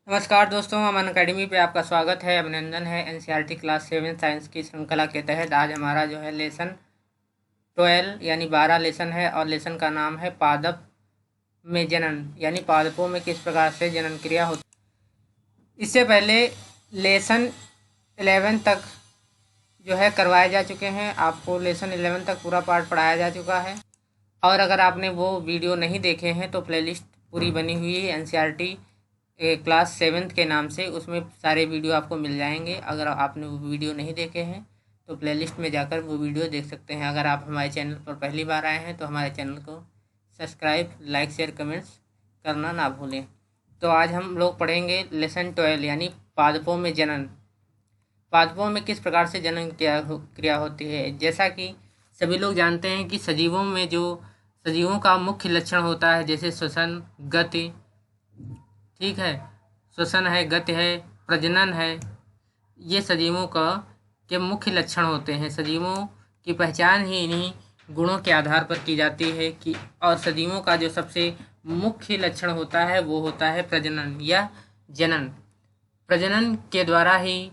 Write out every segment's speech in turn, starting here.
नमस्कार दोस्तों, अमन अकेडमी पे आपका स्वागत है। अभिनंदन है। एनसीईआरटी क्लास 7 साइंस की श्रृंखला के तहत आज हमारा जो है लेसन 12 यानी 12 लेसन है और लेसन का नाम है पादप में जनन यानी पादपों में किस प्रकार से जनन क्रिया होती है। इससे पहले लेसन 11 तक जो है करवाए जा चुके हैं। आपको लेसन 11 तक पूरा पाठ पढ़ाया जा चुका है और अगर आपने वो वीडियो नहीं देखे हैं तो प्लेलिस्ट पूरी बनी हुई है एनसीईआरटी क्लास 7 के नाम से। उसमें सारे वीडियो आपको मिल जाएंगे। अगर आपने वो वीडियो नहीं देखे हैं तो प्लेलिस्ट में जाकर वो वीडियो देख सकते हैं। अगर आप हमारे चैनल पर पहली बार आए हैं तो हमारे चैनल को सब्सक्राइब, लाइक, शेयर, कमेंट्स करना ना भूलें। तो आज हम लोग पढ़ेंगे लेसन 12 यानी पादपों में जनन। पादपों में किस प्रकार से जनन क्रिया होती है। जैसा कि सभी लोग जानते हैं कि सजीवों का मुख्य लक्षण होता है, जैसे श्वसन, गति, ठीक है, श्वसन है, गति है, प्रजनन है। ये सजीवों का के मुख्य लक्षण होते हैं। सजीवों की पहचान ही इन्हीं गुणों के आधार पर की जाती है कि और सजीवों का जो सबसे मुख्य लक्षण होता है वो होता है प्रजनन या जनन। प्रजनन के द्वारा ही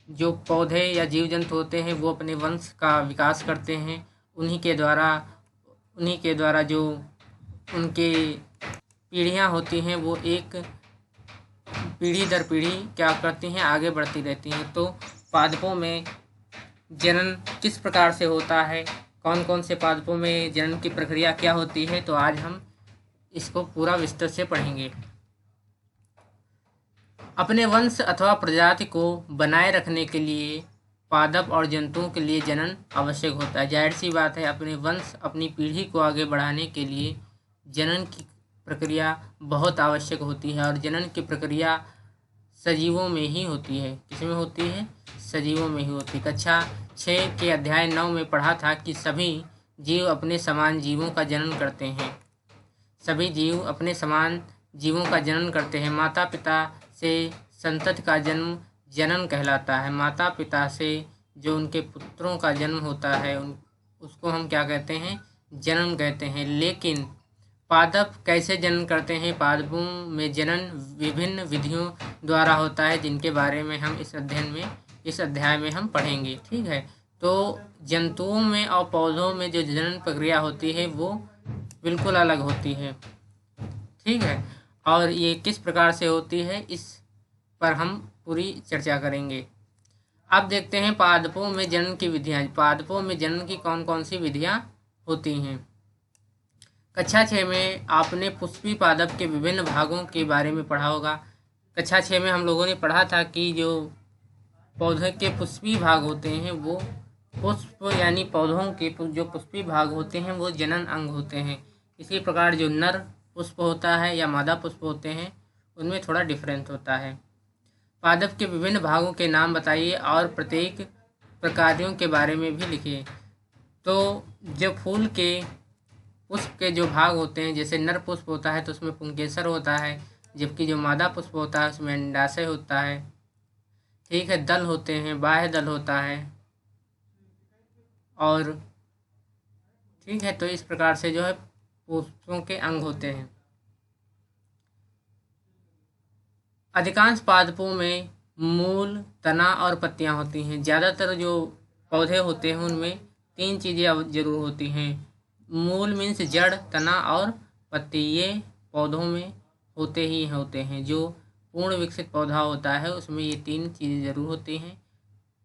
जो पौधे या जीव जंतु होते हैं वो अपने वंश का विकास करते हैं। उन्हीं के द्वारा जो उनके पीढ़ियाँ होती हैं वो एक पीढ़ी दर पीढ़ी क्या करती हैं, आगे बढ़ती रहती हैं। तो पादपों में जनन किस प्रकार से होता है, कौन कौन से पादपों में जनन की प्रक्रिया क्या होती है, तो आज हम इसको पूरा विस्तार से पढ़ेंगे। अपने वंश अथवा प्रजाति को बनाए रखने के लिए पादप और जंतुओं के लिए जनन आवश्यक होता है। जाहिर सी बात है, अपने वंश, अपनी पीढ़ी को आगे बढ़ाने के लिए जनन की प्रक्रिया बहुत आवश्यक होती है और जनन की प्रक्रिया सजीवों में ही होती है। किसमें होती है? सजीवों में ही होती है। कक्षा 6 के अध्याय 9 में पढ़ा था कि सभी जीव अपने समान जीवों का जनन करते हैं। सभी जीव अपने समान जीवों का जनन करते हैं। माता पिता से संतति का जन्म जनन कहलाता है। माता पिता से जो उनके पुत्रों का जन्म होता है उसको हम क्या कहते हैं? जनन कहते हैं। लेकिन पादप कैसे जनन करते हैं? पादपों में जनन विभिन्न विधियों द्वारा होता है, जिनके बारे में हम इस अध्याय में हम पढ़ेंगे। ठीक है, तो जंतुओं में और पौधों में जो जनन प्रक्रिया होती है वो बिल्कुल अलग होती है। ठीक है, और ये किस प्रकार से होती है इस पर हम पूरी चर्चा करेंगे। अब देखते हैं पादपों में जनन की विधियाँ। पादपों में जनन की कौन कौन सी विधियाँ होती हैं। कक्षा 6 में आपने पुष्पी पादप के विभिन्न भागों के बारे में पढ़ा होगा। कक्षा 6 में हम लोगों ने पढ़ा था कि जो पौधे के पुष्पी भाग होते हैं वो पुष्प यानी पौधों के जो पुष्पी भाग होते हैं वो जनन अंग होते हैं। इसी प्रकार जो नर पुष्प होता है या मादा पुष्प होते हैं उनमें थोड़ा डिफरेंस होता है। पादप के विभिन्न भागों के नाम बताइए और प्रत्येक प्रकारों के बारे में भी लिखिए। तो जो फूल के पुष्प के जो भाग होते हैं, जैसे नर पुष्प होता है तो उसमें पुंकेसर होता है, जबकि जो मादा पुष्प होता है उसमें अंडाशय होता है। ठीक है, दल होते हैं, बाह्य दल होता है। और ठीक है, तो इस प्रकार से जो है पुष्पों के अंग होते हैं। अधिकांश पादपों में मूल, तना और पत्तियां होती हैं। ज़्यादातर जो पौधे होते हैं उनमें 3 चीज़ें जरूर होती हैं। मूल मीन्स जड़, तना और पत्ती। ये पौधों में होते ही होते हैं। जो पूर्ण विकसित पौधा होता है उसमें ये 3 चीज़ें जरूर होती हैं।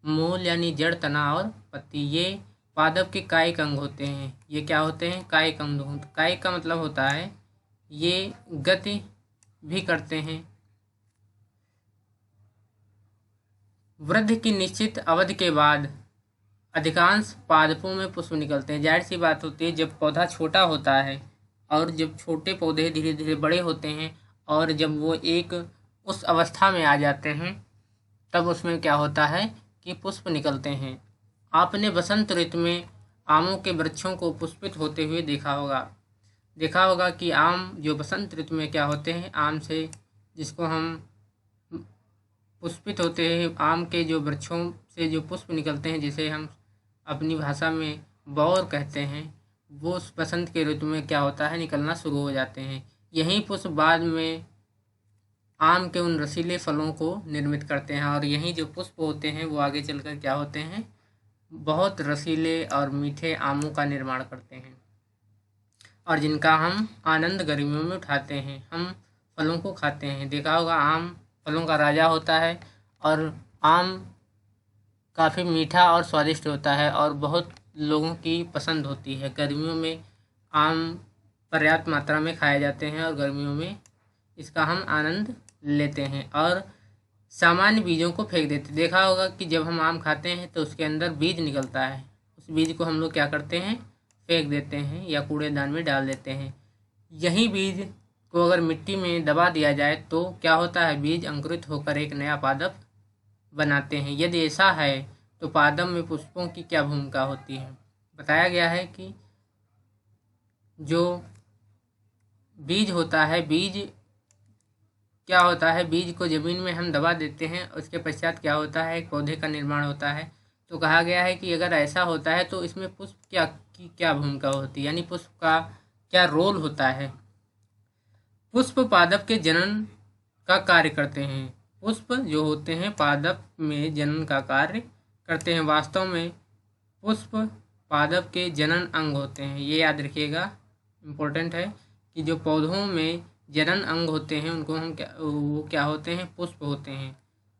मूल यानी जड़, तना और पत्ती। ये पादप के कायिक अंग होते हैं। ये क्या होते हैं? कायिक अंग। कायिक का मतलब होता है ये गति भी करते हैं। वृद्धि की निश्चित अवधि के बाद अधिकांश पादपों में पुष्प निकलते हैं। जाहिर सी बात होती है, जब पौधा छोटा होता है और जब छोटे पौधे धीरे धीरे बड़े होते हैं और जब वो एक उस अवस्था में आ जाते हैं तब उसमें क्या होता है कि पुष्प निकलते हैं। आपने बसंत ऋतु में आमों के वृक्षों को पुष्पित होते हुए देखा होगा कि आम जो बसंत ऋतु में क्या होते हैं, आम से जिसको हम पुष्पित होते हैं, आम के जो वृक्षों से जो पुष्प निकलते हैं, जिसे हम अपनी भाषा में बौर कहते हैं, वो बसंत के ऋतु में क्या होता है, निकलना शुरू हो जाते हैं। यही पुष्प बाद में आम के उन रसीले फलों को निर्मित करते हैं। और यही जो पुष्प होते हैं वो आगे चलकर क्या होते हैं, बहुत रसीले और मीठे आमों का निर्माण करते हैं, और जिनका हम आनंद गर्मियों में उठाते हैं। हम फलों को खाते हैं, देखा होगा आम फलों का राजा होता है, और आम काफ़ी मीठा और स्वादिष्ट होता है और बहुत लोगों की पसंद होती है। गर्मियों में आम पर्याप्त मात्रा में खाए जाते हैं और गर्मियों में इसका हम आनंद लेते हैं, और सामान्य बीजों को फेंक देते हैं। देखा होगा कि जब हम आम खाते हैं तो उसके अंदर बीज निकलता है, उस बीज को हम लोग क्या करते हैं, फेंक देते हैं या कूड़ेदान में डाल देते हैं। यही बीज को अगर मिट्टी में दबा दिया जाए तो क्या होता है, बीज अंकुरित होकर एक नया पादप बनाते हैं। यदि ऐसा है तो पादप में पुष्पों की क्या भूमिका होती है। बताया गया है कि जो बीज होता है, बीज क्या होता है, बीज को ज़मीन में हम दबा देते हैं, उसके पश्चात क्या होता है, एक पौधे का निर्माण होता है। तो कहा गया है कि अगर ऐसा होता है तो इसमें पुष्प की क्या भूमिका होती है, यानी पुष्प का क्या रोल होता है। पुष्प पादप के जनन का कार्य करते हैं। पुष्प जो होते हैं पादप में जनन का कार्य करते हैं। वास्तव में पुष्प पादप के जनन अंग होते हैं। ये याद रखिएगा, इम्पोर्टेंट है कि जो पौधों में जनन अंग होते हैं उनको हम वो क्या होते हैं, पुष्प होते हैं।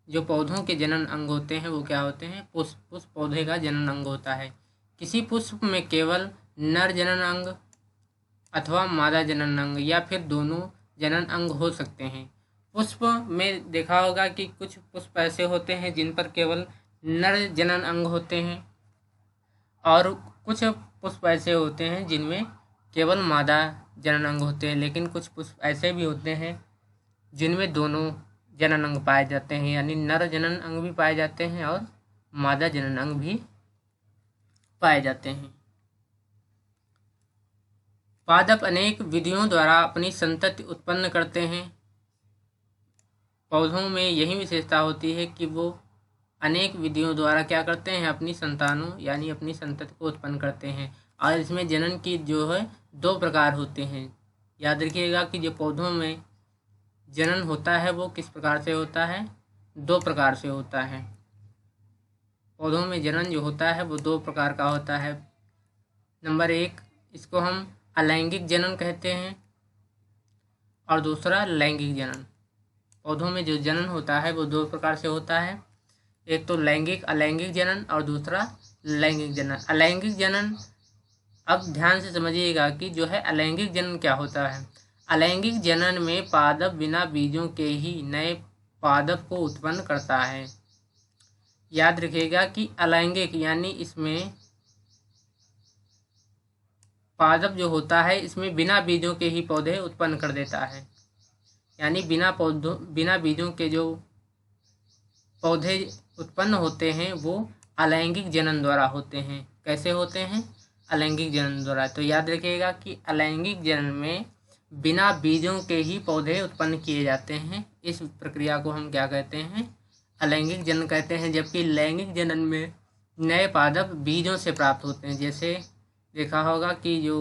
जो पौधों के जनन अंग होते हैं वो क्या होते हैं, पुष्प। पुष्प पौधे का जनन अंग होता है। किसी पुष्प में केवल नर जनन अंग अथवा मादा जनन अंग या फिर दोनों जनन अंग हो सकते हैं। पुष्प में देखा होगा कि कुछ पुष्प ऐसे होते हैं जिन पर केवल नर जनन अंग होते हैं, और कुछ पुष्प ऐसे होते हैं जिनमें केवल मादा जनन अंग होते हैं। लेकिन कुछ पुष्प ऐसे भी होते हैं जिनमें दोनों जनन अंग पाए जाते हैं, यानी नर जनन अंग भी पाए जाते हैं और मादा जनन अंग भी पाए जाते हैं। पादप अनेक विधियों द्वारा अपनी संतति उत्पन्न करते हैं। पौधों में यही विशेषता होती है कि वो अनेक विधियों द्वारा क्या करते हैं, अपनी संतानों यानी अपनी संतति को उत्पन्न करते हैं। और इसमें जनन की जो है 2 प्रकार होते हैं। याद रखिएगा कि जो पौधों में जनन होता है वो किस प्रकार से होता है, 2 प्रकार से होता है। पौधों में जनन जो होता है वो 2 प्रकार का होता है। नंबर 1, इसको हम अलैंगिक जनन कहते हैं, और दूसरा लैंगिक जनन। पौधों में जो जनन होता है वो 2 प्रकार से होता है, एक तो लैंगिक अलैंगिक जनन और दूसरा लैंगिक जनन। अलैंगिक जनन, अब ध्यान से समझिएगा कि जो है अलैंगिक जनन क्या होता है। अलैंगिक जनन में पादप बिना बीजों के ही नए पादप को उत्पन्न करता है। याद रखिएगा कि अलैंगिक यानी इसमें पादप जो होता है इसमें बिना बीजों के ही पौधे उत्पन्न कर देता है, यानी बिना बीजों के जो पौधे उत्पन्न होते हैं वो अलैंगिक जनन द्वारा होते हैं। कैसे होते हैं, अलैंगिक जनन द्वारा। तो याद रखिएगा कि अलैंगिक जनन में बिना बीजों के ही पौधे उत्पन्न किए जाते हैं। इस प्रक्रिया को हम क्या कहते हैं, अलैंगिक जनन कहते हैं। जबकि लैंगिक जनन में नए पादप बीजों से प्राप्त होते हैं। जैसे देखा होगा कि जो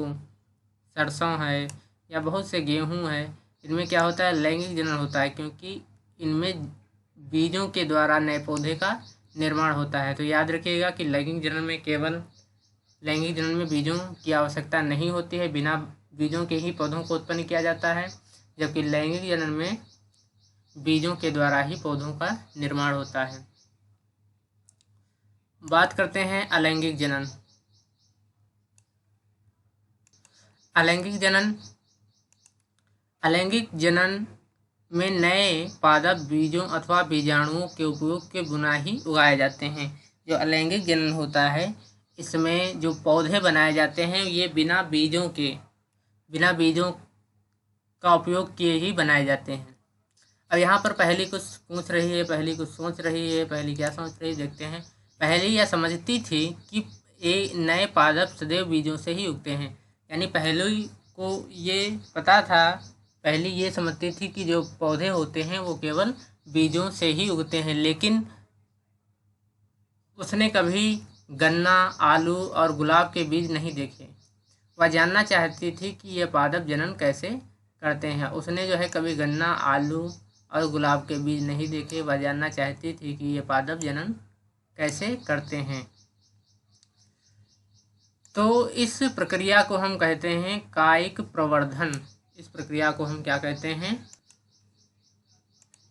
सरसों है या बहुत से गेहूँ है, इनमें क्या होता है, लैंगिक जनन होता है, क्योंकि इनमें बीजों के द्वारा नए पौधे का निर्माण होता है। तो याद रखिएगा कि लैंगिक जनन में बीजों की आवश्यकता नहीं होती है, बिना बीजों के ही पौधों को उत्पन्न किया जाता है। जबकि लैंगिक जनन में बीजों के द्वारा ही पौधों का निर्माण होता है। बात करते हैं अलैंगिक जनन। अलैंगिक जनन में नए पादप बीजों अथवा बीजाणुओं के उपयोग के बिना ही उगाए जाते हैं। जो अलैंगिक जनन होता है इसमें जो पौधे बनाए जाते हैं ये बिना बीजों का उपयोग किए ही बनाए जाते हैं। अब यहाँ पर पहली कुछ पूछ रही है, पहली कुछ सोच रही है। पहली क्या सोच रही है देखते हैं। पहले यह समझती थी कि नए पादप सदैव बीजों से ही उगते हैं, यानी पहले को ये पता था, पहले ये समझती थी कि जो पौधे होते हैं वो केवल बीजों से ही उगते हैं। लेकिन उसने कभी गन्ना, आलू और गुलाब के बीज नहीं देखे। वह जानना चाहती थी कि ये पादप जनन कैसे करते हैं। उसने जो है कभी गन्ना, आलू और गुलाब के बीज नहीं देखे। वह जानना चाहती थी कि ये पादप जनन कैसे करते हैं। तो इस प्रक्रिया को हम कहते हैं कायिक प्रवर्धन। इस प्रक्रिया को हम क्या कहते हैं?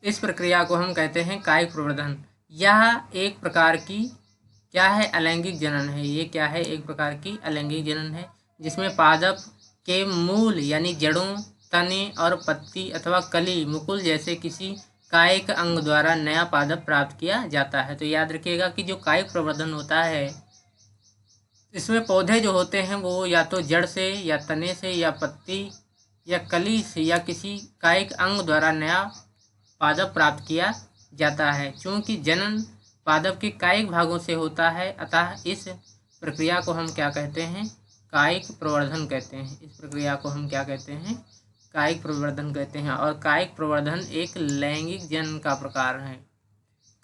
इस प्रक्रिया को हम कहते हैं कायिक प्रवर्धन। यह एक प्रकार की क्या है? अलैंगिक जनन है। ये क्या है? एक प्रकार की अलैंगिक जनन है, जिसमें पादप के मूल यानी जड़ों, तने और पत्ती अथवा कली, मुकुल जैसे किसी कायिक अंग द्वारा नया पादप प्राप्त किया जाता है। तो याद रखिएगा कि जो कायिक प्रवर्धन होता है, इसमें पौधे जो होते हैं वो या तो जड़ से या तने से या पत्ती या कली से या किसी कायिक अंग द्वारा नया पादप प्राप्त किया जाता है। चूंकि जनन पादप के कायिक भागों से होता है, अतः इस प्रक्रिया को हम क्या कहते हैं? कायिक प्रवर्धन कहते हैं। इस प्रक्रिया को हम क्या कहते हैं? कायिक प्रवर्धन कहते हैं। और कायिक प्रवर्धन एक लैंगिक जनन का प्रकार है।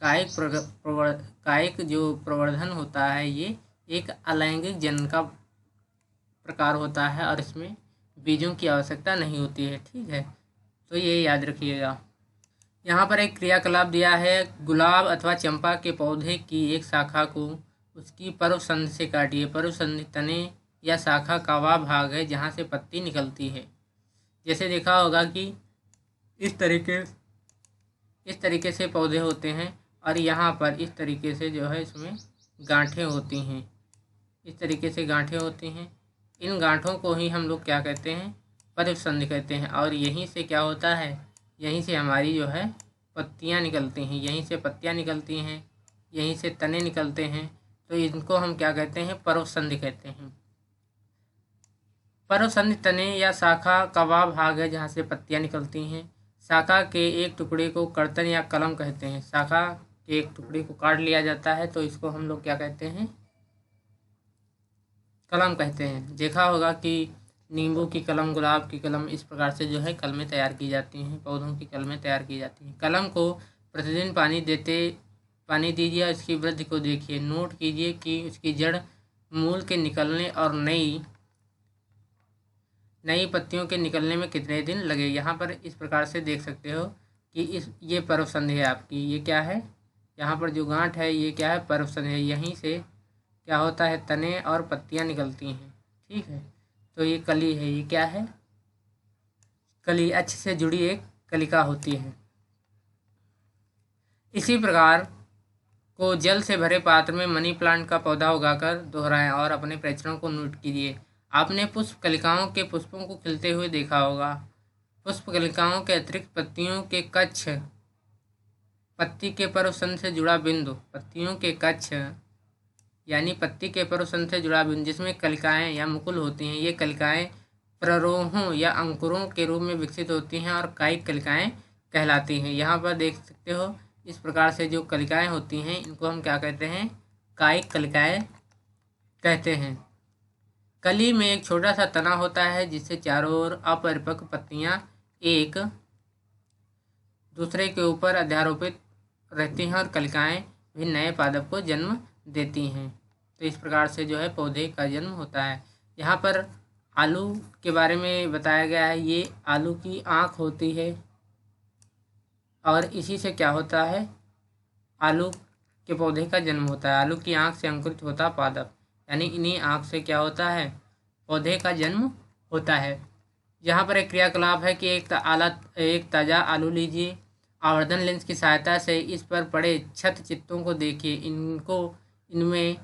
कायिक जो प्रवर्धन होता है ये एक अलैंगिक जनन का प्रकार होता है और इसमें बीजों की आवश्यकता नहीं होती है। ठीक है, तो ये याद रखिएगा। यहाँ पर एक क्रियाकलाप दिया है। गुलाब अथवा चंपा के पौधे की एक शाखा को उसकी पर्वसंधि से काटिए। पर्वसंधि तने या शाखा का वह भाग है जहाँ से पत्ती निकलती है। जैसे देखा होगा कि इस तरीके से पौधे होते हैं और यहाँ पर इस तरीके से जो है इसमें गांठें होती हैं। इस तरीके से गांठें होती हैं। इन गांठों को ही हम लोग क्या कहते हैं? पर्वसंधि कहते हैं। और यहीं से क्या होता है? यहीं से हमारी जो है पत्तियां निकलती हैं। यहीं से पत्तियां निकलती हैं, यहीं से तने निकलते हैं। तो इनको हम क्या कहते हैं? पर्वसंधि कहते हैं। पर्वसंधि तने या शाखा का वह भाग है जहाँ से पत्तियां निकलती हैं। शाखा के एक टुकड़े को कर्तन या कलम कहते हैं। शाखा के एक टुकड़े को काट लिया जाता है तो इसको हम लोग क्या कहते हैं? कलम कहते हैं। देखा होगा कि नींबू की कलम, गुलाब की कलम, इस प्रकार से जो है कलमें तैयार की जाती हैं। पौधों की कलमें तैयार की जाती हैं। कलम को प्रतिदिन पानी दीजिए और इसकी वृद्धि को देखिए। नोट कीजिए कि उसकी जड़ मूल के निकलने और नई पत्तियों के निकलने में कितने दिन लगे। यहाँ पर इस प्रकार से देख सकते हो कि ये पर्वसंधि है आपकी। ये क्या है? यहाँ पर जो गांठ है ये क्या है? पर्वसंधि है। यहीं से क्या होता है? तने और पत्तियाँ निकलती हैं। ठीक है, तो ये कली है। ये क्या है? कली, अच्छे से जुड़ी एक कलिका होती है। इसी प्रकार को जल से भरे पात्र में मनी प्लांट का पौधा उगाकर दोहराएं और अपने परीक्षणों को नोट कीजिए। आपने पुष्प कलिकाओं के पुष्पों को खिलते हुए देखा होगा। पुष्प कलिकाओं के अतिरिक्त पत्तियों के कक्ष, पत्ती के पर्वसंधि से जुड़ा बिंदु, पत्तियों के कक्ष यानी पत्ती के पर्वसंधि से जुड़ा बिंदु जिसमें कलिकाएं या मुकुल होती हैं। ये कलिकाएं प्ररोहों या अंकुरों के रूप में विकसित होती हैं और कायिक कलिकाएं कहलाती हैं। यहाँ पर देख सकते हो इस प्रकार से जो कलिकाएं होती हैं इनको हम क्या कहते हैं? कायिक कलिकाएं कहते हैं। कली में एक छोटा सा तना होता है जिससे चारों ओर अपरिपक्व पत्तियां एक दूसरे के ऊपर अध्यारोपित रहती हैं और कलिकाएं भी नए पादप को जन्म देती हैं। तो इस प्रकार से जो है पौधे का जन्म होता है। यहाँ पर आलू के बारे में बताया गया है। ये आलू की आँख होती है और इसी से क्या होता है? आलू के पौधे का जन्म होता है। आलू की आँख से अंकुरित होता पादप, यानी इन्हीं आँख से क्या होता है? पौधे का जन्म होता है। यहाँ पर एक क्रियाकलाप है कि एक ताज़ा आलू लीजिए। आवर्धन लेंस की सहायता से इस पर पड़े छत चित्तों को देखिए। इनमें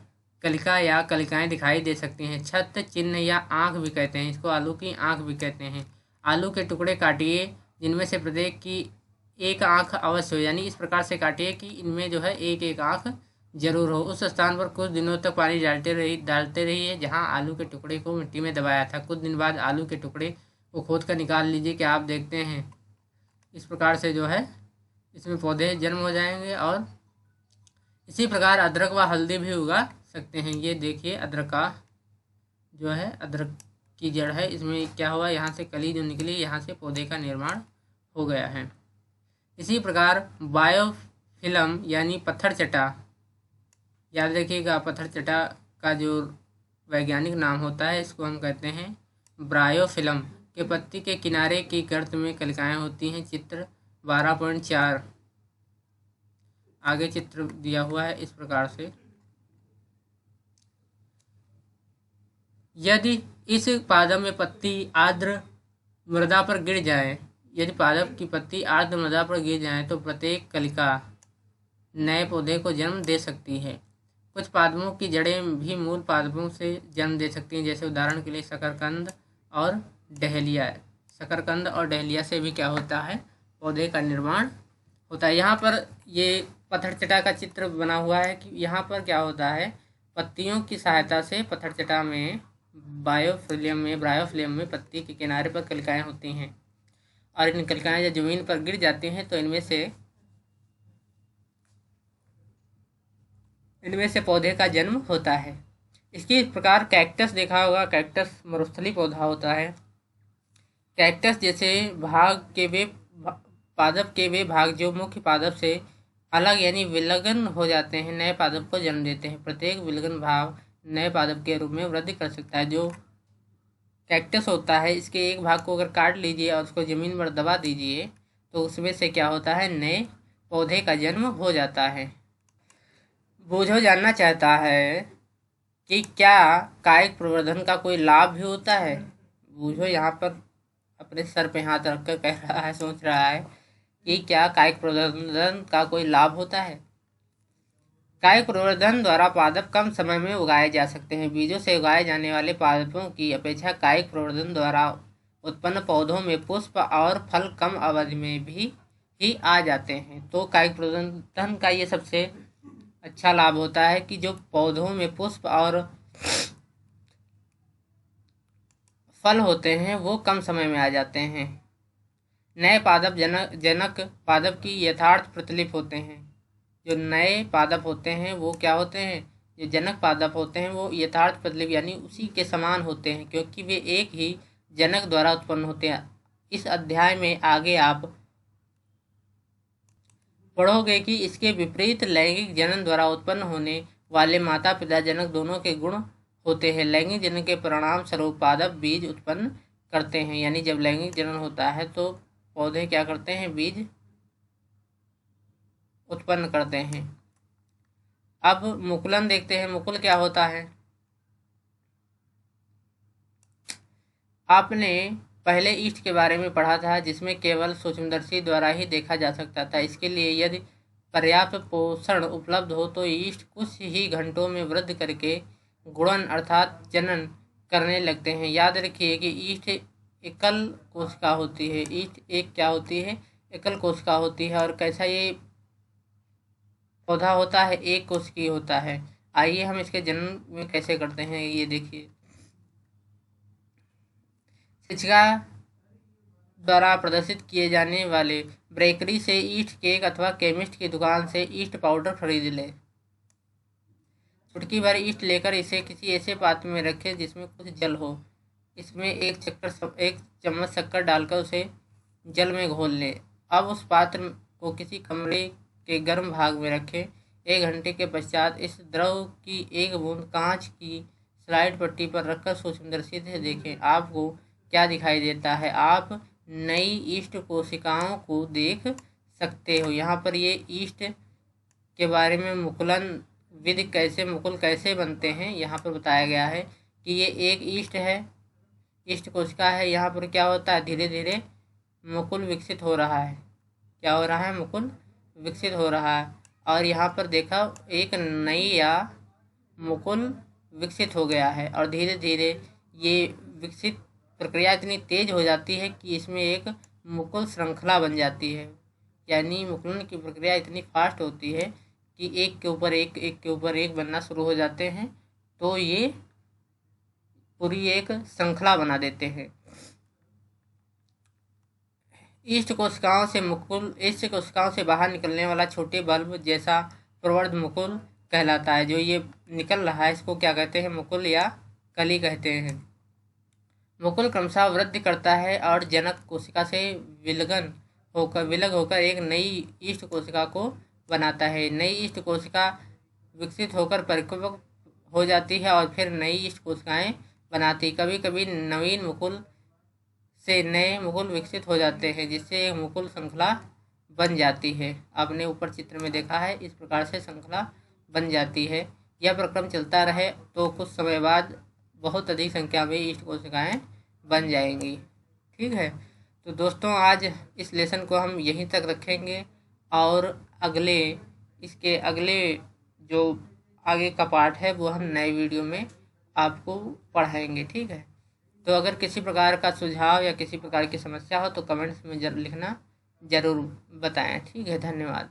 कलिका या कलिकाएं दिखाई दे सकती हैं। छत चिन्ह या आँख भी कहते हैं इसको, आलू की आँख भी कहते हैं। आलू के टुकड़े काटिए जिनमें से प्रत्येक की एक आँख अवश्य हो, यानी इस प्रकार से काटिए कि इनमें जो है एक एक आँख जरूर हो। उस स्थान पर कुछ दिनों तक पानी डालते रहिए जहाँ आलू के टुकड़े को मिट्टी में दबाया था। कुछ दिन बाद आलू के टुकड़े को खोद कर निकाल लीजिए। क्या आप देखते हैं इस प्रकार से जो है इसमें पौधे जन्म हो जाएंगे। और इसी प्रकार अदरक व हल्दी भी उगा सकते हैं। ये देखिए अदरक का जो है, अदरक की जड़ है, इसमें क्या हुआ? यहाँ से कली जो निकली, यहाँ से पौधे का निर्माण हो गया है। इसी प्रकार बायोफिल्म यानी पत्थर चटा, याद रखिएगा पत्थर चटा का जो वैज्ञानिक नाम होता है इसको हम कहते हैं ब्रायोफिल्म, के पत्ती के किनारे की गर्त में कलिकाएं होती हैं। चित्र 12.4 आगे चित्र दिया हुआ है इस प्रकार से। यदि इस पादप में पत्ती आर्द्र मृदा पर गिर जाए, यदि पादप की पत्ती आर्द्र मृदा पर गिर जाए तो प्रत्येक कलिका नए पौधे को जन्म दे सकती है। कुछ पादपों की जड़ें भी मूल पादपों से जन्म दे सकती हैं, जैसे उदाहरण के लिए शकरकंद और डहेलिया। शकरकंद और डहेलिया से भी क्या होता है, पौधे का निर्माण होता है। यहाँ पर ये पत्थरचट्टा का चित्र बना हुआ है कि यहाँ पर क्या होता है, पत्तियों की सहायता से पत्थरचट्टा में ब्रायोफिल्म में पत्ती के किनारे पर कलिकाएं होती हैं और इन कलिकाएं जब जमीन पर गिर जाती हैं तो इनमें से पौधे का जन्म होता है। इसी प्रकार कैक्टस देखा होगा, कैक्टस मरुस्थलीय पौधा होता है। कैक्टस जैसे पादप के वे भाग जो मुख्य पादप से अलग यानी विलगन हो जाते हैं, नए पादप को जन्म देते हैं। प्रत्येक विलगन भाग नए पादप के रूप में वृद्धि कर सकता है। जो कैक्टस होता है, इसके एक भाग को अगर काट लीजिए और उसको ज़मीन पर दबा दीजिए तो उसमें से क्या होता है, नए पौधे का जन्म हो जाता है। बूझो जानना चाहता है कि क्या कायिक प्रवर्धन का कोई लाभ भी होता है। बूझो यहाँ पर अपने सर पे हाथ रखकर कह रहा है, सोच रहा है कि क्या कायिक प्रवर्धन का कोई लाभ होता है। कायिक प्रवर्धन द्वारा पादप कम समय में उगाए जा सकते हैं। बीजों से उगाए जाने वाले पादपों की अपेक्षा कायिक प्रवर्धन द्वारा उत्पन्न पौधों में पुष्प और फल कम अवधि में भी ही आ जाते हैं। तो कायिक प्रवर्धन का ये सबसे अच्छा लाभ होता है कि जो पौधों में पुष्प और फल होते हैं वो कम समय में आ जाते हैं। नए पादप जनक पादप की यथार्थ प्रतिलिपि होते हैं। जो नए पादप होते हैं वो क्या होते हैं, जो जनक पादप होते हैं वो यथार्थ प्रतिलिपि यानी उसी के समान होते हैं, क्योंकि वे एक ही जनक द्वारा उत्पन्न होते हैं। इस अध्याय में आगे आप पढ़ोगे कि इसके विपरीत लैंगिक जनन द्वारा उत्पन्न होने वाले माता पिता जनक दोनों के गुण होते हैं। लैंगिक जनन के परिणाम स्वरूप पादप बीज उत्पन्न करते हैं, यानी जब लैंगिक जनन होता है तो पौधे क्या करते हैं, बीज उत्पन्न करते हैं। अब मुकुलन देखते हैं, मुकुल क्या होता है। आपने पहले ईस्ट के बारे में पढ़ा था, जिसमें केवल सूक्ष्मदर्शी द्वारा ही देखा जा सकता था। इसके लिए यदि पर्याप्त पोषण उपलब्ध हो तो ईस्ट कुछ ही घंटों में वृद्धि करके गुणन अर्थात जनन करने लगते हैं। याद रखिए कि ईस्ट एकल कोशिका होती है। ईस्ट एक क्या होती है, एकल कोशिका होती है। और कैसा ये पौधा होता है, एक कोशिकीय होता है। आइए हम इसके जनन में कैसे करते हैं ये देखिए। शिक्षिका द्वारा प्रदर्शित किए जाने वाले बेकरी से ईस्ट केक अथवा केमिस्ट की दुकान से ईस्ट पाउडर खरीद लें। चुटकी भर ईस्ट लेकर इसे किसी ऐसे पात्र में रखें जिसमें कुछ जल हो। इसमें एक चम्मच शक्कर डालकर उसे जल में घोल लें। अब उस पात्र को किसी कमरे के गर्म भाग में रखें। 1 घंटे के पश्चात इस द्रव की एक बूंद कांच की स्लाइड पट्टी पर रखकर सूक्ष्मदर्शी से देखें। आपको क्या दिखाई देता है, आप नई ईस्ट कोशिकाओं को देख सकते हो। यहाँ पर ये ईस्ट के बारे में मुकुल कैसे बनते हैं यहाँ पर बताया गया है कि ये एक ईस्ट है, ईस्ट कोशिका है। यहाँ पर क्या होता है, धीरे धीरे मुकुल विकसित हो रहा है। क्या हो रहा है, मुकुल विकसित हो रहा है। और यहाँ पर देखा एक नई या मुकुल विकसित हो गया है और धीरे धीरे ये विकसित प्रक्रिया इतनी तेज हो जाती है कि इसमें एक मुकुल श्रृंखला बन जाती है। यानी मुकुलन की प्रक्रिया इतनी फास्ट होती है कि एक के ऊपर एक बनना शुरू हो जाते हैं, तो ये पूरी एक श्रृंखला बना देते हैं। ईस्ट कोशिकाओं से बाहर निकलने वाला छोटे बल्ब जैसा प्रवर्ध मुकुल कहलाता है। जो ये निकल रहा है इसको क्या कहते हैं, मुकुल या कली कहते हैं। मुकुल क्रमशः वृद्धि करता है और जनक कोशिका से विलग होकर एक नई ईस्ट कोशिका को बनाता है। नई ईस्ट कोशिका विकसित होकर परिपक्व हो जाती है और फिर नई ईस्ट कोशिकाएं बनाती। कभी कभी नवीन मुकुल से नए मुकुल विकसित हो जाते हैं, जिससे एक मुकुल श्रृंखला बन जाती है। आपने ऊपर चित्र में देखा है, इस प्रकार से श्रृंखला बन जाती है। यह प्रक्रम चलता रहे तो कुछ समय बाद बहुत अधिक संख्या में ईस्ट कोशिकाएं बन जाएंगी। ठीक है, तो दोस्तों आज इस लेसन को हम यहीं तक रखेंगे और इसके अगले जो आगे का पार्ट है वो हम नए वीडियो में आपको पढ़ाएंगे। ठीक है, तो अगर किसी प्रकार का सुझाव या किसी प्रकार की समस्या हो तो कमेंट्स में लिखना ज़रूर बताएं। ठीक है, धन्यवाद।